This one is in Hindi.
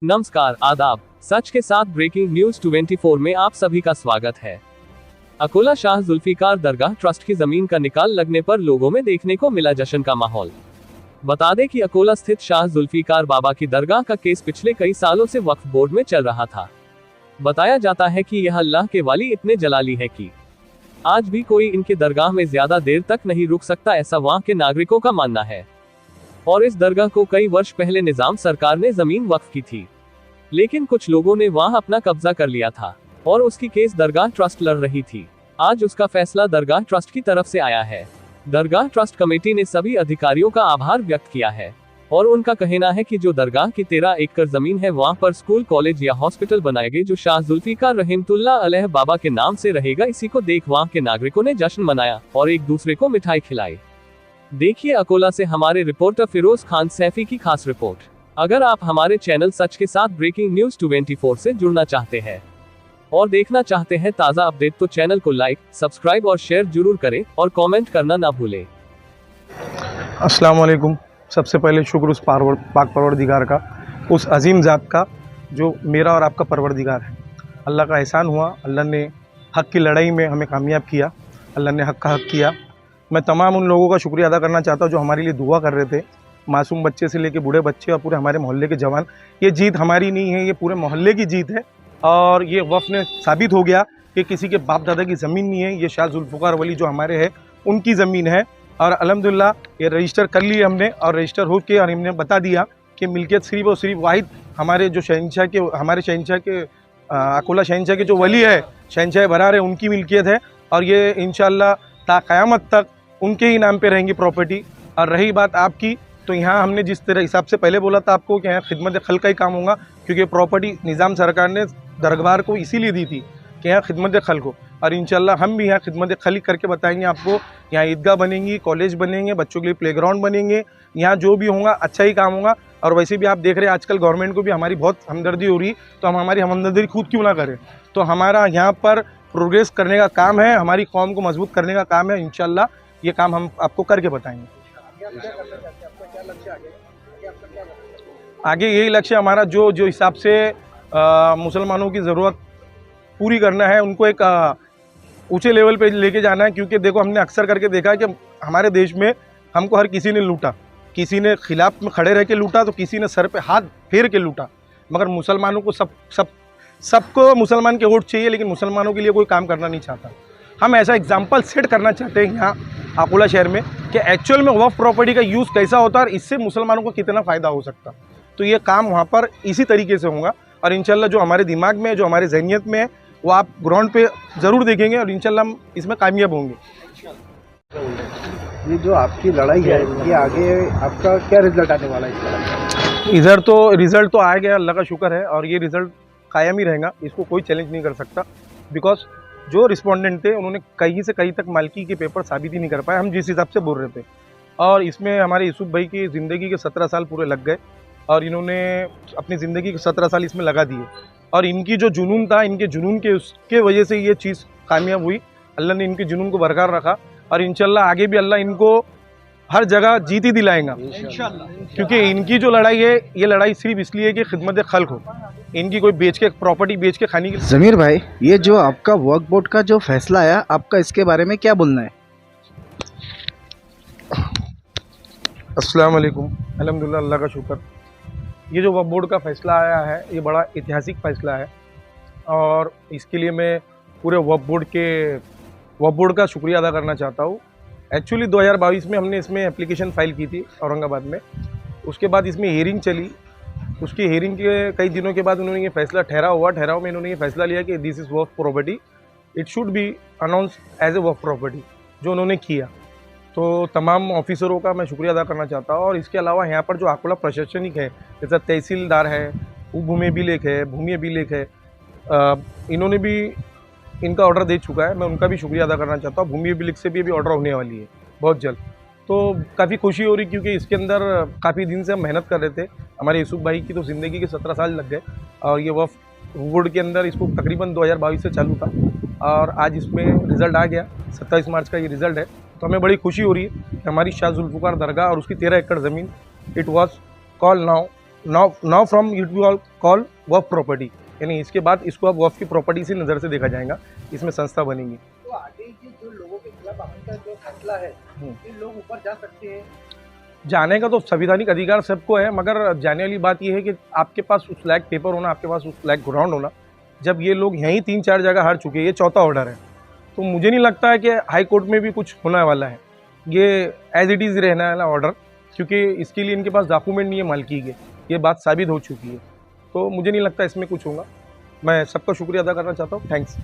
नमस्कार, आदाब। सच के साथ ब्रेकिंग न्यूज 24 में आप सभी का स्वागत है। अकोला शाह जुल्फिकार दरगाह ट्रस्ट की जमीन का निकाल लगने पर लोगों में देखने को मिला जश्न का माहौल। बता दें कि अकोला स्थित शाह जुल्फिकार बाबा की दरगाह का केस पिछले कई सालों से वक्फ बोर्ड में चल रहा था। बताया जाता है कि यह अल्लाह के वाली इतने जलाली है कि आज भी कोई इनके दरगाह में ज्यादा देर तक नहीं रुक सकता, ऐसा वहां के नागरिकों का मानना है। और इस दरगाह को कई वर्ष पहले निजाम सरकार ने जमीन वक्फ की थी, लेकिन कुछ लोगों ने वहां अपना कब्जा कर लिया था और उसकी केस दरगाह ट्रस्ट लड़ रही थी। आज उसका फैसला दरगाह ट्रस्ट की तरफ से आया है। दरगाह ट्रस्ट कमेटी ने सभी अधिकारियों का आभार व्यक्त किया है और उनका कहना है कि जो दरगाह की 13 एकड़ जमीन है वहां पर स्कूल, कॉलेज या हॉस्पिटल बनाएंगे जो शाह जुल्फिकार रहमतुल्लाह अलैह बाबा के नाम से रहेगा। इसी को देख वहां के नागरिकों ने जश्न मनाया और एक दूसरे को मिठाई खिलाई। देखिए अकोला से हमारे रिपोर्टर फिरोज खान सैफी की खास रिपोर्ट। अगर आप हमारे चैनल सच के साथ ब्रेकिंग न्यूज 24 से जुड़ना चाहते हैं और देखना चाहते हैं ताज़ा अपडेट तो चैनल को लाइक, सब्सक्राइब और शेयर जरूर करें और कमेंट करना ना भूलें। अस्सलाम वालेकुम। सबसे पहले शुक्र उस पाक परवरदिगार का, उस अजीम ज़ात का जो मेरा और आपका परवरदिगार है। अल्लाह का एहसान हुआ, अल्लाह ने हक़ की लड़ाई में हमें कामयाब किया, अल्लाह ने हक़ का हक़ किया। मैं तमाम उन लोगों का शुक्रिया अदा करना चाहता हूँ जो हमारे लिए दुआ कर रहे थे, मासूम बच्चे से लेके बूढ़े बच्चे और पूरे हमारे मोहल्ले के जवान। ये जीत हमारी नहीं है, ये पूरे मोहल्ले की जीत है और ये वफ़ ने साबित हो गया कि किसी के बाप दादा की ज़मीन नहीं है, ये शाह जुल्फ़िकार वली जो हमारे है उनकी ज़मीन है। और अल्हम्दुलिल्लाह ये रजिस्टर कर लिए हमने और रजिस्टर हो के और हमने बता दिया कि मिल्कियत सिर्फ और सिर्फ वाहिद हमारे जो हमारे शहंशाह के अकोला शहंशाह के जो वली है, शहंशाह बरार है, उनकी मिल्कियत है और ये इंशाअल्लाह ता क़यामत तक उनके ही नाम पे रहेंगी प्रॉपर्टी। और रही बात आपकी, तो यहाँ हमने जिस तरह हिसाब से पहले बोला था आपको कि यहाँ खिदमत खल का ही काम होगा, क्योंकि प्रॉपर्टी निज़ाम सरकार ने दरबार को इसीलिए दी थी कि यहाँ खिदमत खल को। और इंशाल्लाह हम भी यहाँ खिदमत खल ही करके बताएंगे आपको। यहाँ ईदगाह बनेंगी, कॉलेज बनेंगे, बच्चों के लिए प्लेग्राउंड बनेंगे, यहाँ जो भी होगा अच्छा ही काम होगा। और वैसे भी आप देख रहे हैं आजकल गवर्नमेंट को भी हमारी बहुत हमदर्दी हो रही, तो हम हमारी हमदर्दी खुद क्यों ना करें। तो हमारा यहाँ पर प्रोग्रेस करने का काम है, हमारी कौम को मजबूत करने का काम है। इंशाल्लाह ये काम हम आपको करके बताएंगे। आगे यही लक्ष्य हमारा जो हिसाब से मुसलमानों की ज़रूरत पूरी करना है, उनको एक ऊंचे लेवल पे लेके जाना है। क्योंकि देखो हमने अक्सर करके देखा है कि हमारे देश में हमको हर किसी ने लूटा, किसी ने खिलाफ में खड़े रह के लूटा तो किसी ने सर पे हाथ फेर के लूटा, मगर मुसलमानों को सबको मुसलमान के वोट चाहिए, लेकिन मुसलमानों के लिए कोई काम करना नहीं चाहता। हम ऐसा एग्जाम्पल सेट करना चाहते हैं यहाँ अकोला शहर में कि एक्चुअल में वक्फ प्रॉपर्टी का यूज़ कैसा होता है और इससे मुसलमानों को कितना फ़ायदा हो सकता। तो ये काम वहाँ पर इसी तरीके से होगा और इंशाल्लाह जो हमारे दिमाग में है, जो हमारे जहनियत में है, वो आप ग्राउंड पे ज़रूर देखेंगे और इंशाल्लाह हम इसमें कामयाब होंगे। ये जो आपकी लड़ाई है, ये आगे आपका क्या रिजल्ट आने वाला है इसका? रिज़ल्ट तो आ गया, अल्लाह का शुक्र है, और ये रिज़ल्ट कायम ही रहेगा, इसको कोई चैलेंज नहीं कर सकता। बिकॉज जो रिस्पोंडेंट थे उन्होंने कहीं से कहीं तक मालिकी के पेपर साबित ही नहीं कर पाए, हम जिस हिसाब से बोल रहे थे। और इसमें हमारे यूसुफ भाई की ज़िंदगी के 17 साल पूरे लग गए और इन्होंने अपनी ज़िंदगी के 17 साल इसमें लगा दिए। और इनकी जो जुनून था, इनके जुनून के उसके वजह से ये चीज़ कामयाब हुई। अल्लाह ने इनके जुनून को बरकरार रखा और इंशाल्लाह आगे भी अल्लाह इनको हर जगह जीत ही दिलाएगा। क्योंकि इनकी जो लड़ाई है, ये लड़ाई सिर्फ इसलिए है कि खिदमत खल्क हो, इनकी कोई बेच के प्रॉपर्टी बेच के खाने की। ज़मीर भाई, ये जो आपका वक्फ बोर्ड का जो फैसला आया, आपका इसके बारे में क्या बोलना है? अस्सलाम वालेकुम। अल्हम्दुलिल्लाह, अल्लाह का शुक्र। ये जो वक्फ बोर्ड का फ़ैसला आया है, ये बड़ा ऐतिहासिक फ़ैसला है और इसके लिए मैं पूरे वक्फ बोर्ड का शुक्रिया अदा करना चाहता हूँ। एक्चुअली 2022 में हमने इसमें एप्लीकेशन फ़ाइल की थी औरंगाबाद में। उसके बाद इसमें हियरिंग चली, उसकी हियरिंग के कई दिनों के बाद उन्होंने ये फैसला ठहराव में इन्होंने ये फैसला लिया कि this is Waqf property, it should be announce as a Waqf property, जो उन्होंने किया। तो तमाम ऑफिसरों का मैं शुक्रिया अदा करना चाहता हूँ। और इसके अलावा यहाँ पर जो अकोला प्रशासनिक है, जैसा तहसीलदार है, भूमि अभिलेख है, इन्होंने भी इनका ऑर्डर दे चुका है, मैं उनका भी शुक्रिया अदा करना चाहता हूँ। भूमि अभिलेख से भी अभी ऑर्डर होने वाली है बहुत जल्द। तो काफ़ी खुशी हो रही, क्योंकि इसके अंदर काफ़ी दिन से हम मेहनत कर रहे थे। हमारे यूसुफ भाई की तो ज़िंदगी के 17 साल लग गए और ये वक्फ बोर्ड के अंदर इसको तकरीबन 2022 से चालू था और आज इसमें रिज़ल्ट आ गया। 27 मार्च का ये रिज़ल्ट है। तो हमें बड़ी खुशी हो रही है कि हमारी शाह जुल्फिकार दरगाह और उसकी 13 एकड़ ज़मीन, it was call now now from it will call Waqf property, यानी इसके बाद इसको अब वक्फ की प्रॉपर्टी से नज़र से देखा जाएगा, इसमें संस्था बनेगी। तो आगे ये जो लोगों के खिलाफ आपका जो फैसला है, ये लोग ऊपर जा सकते हैं? जाने का तो संवैधानिक अधिकार सबको है, मगर जाने वाली बात यह है कि आपके पास उस लायक पेपर होना, आपके पास उस लायक ग्राउंड होना। जब ये लोग यहीं 3-4 जगह हार चुके हैं, ये चौथा ऑर्डर है, तो मुझे नहीं लगता है कि हाई कोर्ट में भी कुछ होने वाला है। ये एज इट इज़ रहने वाला ऑर्डर, क्योंकि इसके लिए इनके पास डॉक्यूमेंट नहीं है मालकी के, ये बात साबित हो चुकी है। तो मुझे नहीं लगता इसमें कुछ होगा। मैं सबका शुक्रिया अदा करना चाहता हूँ। थैंक्स।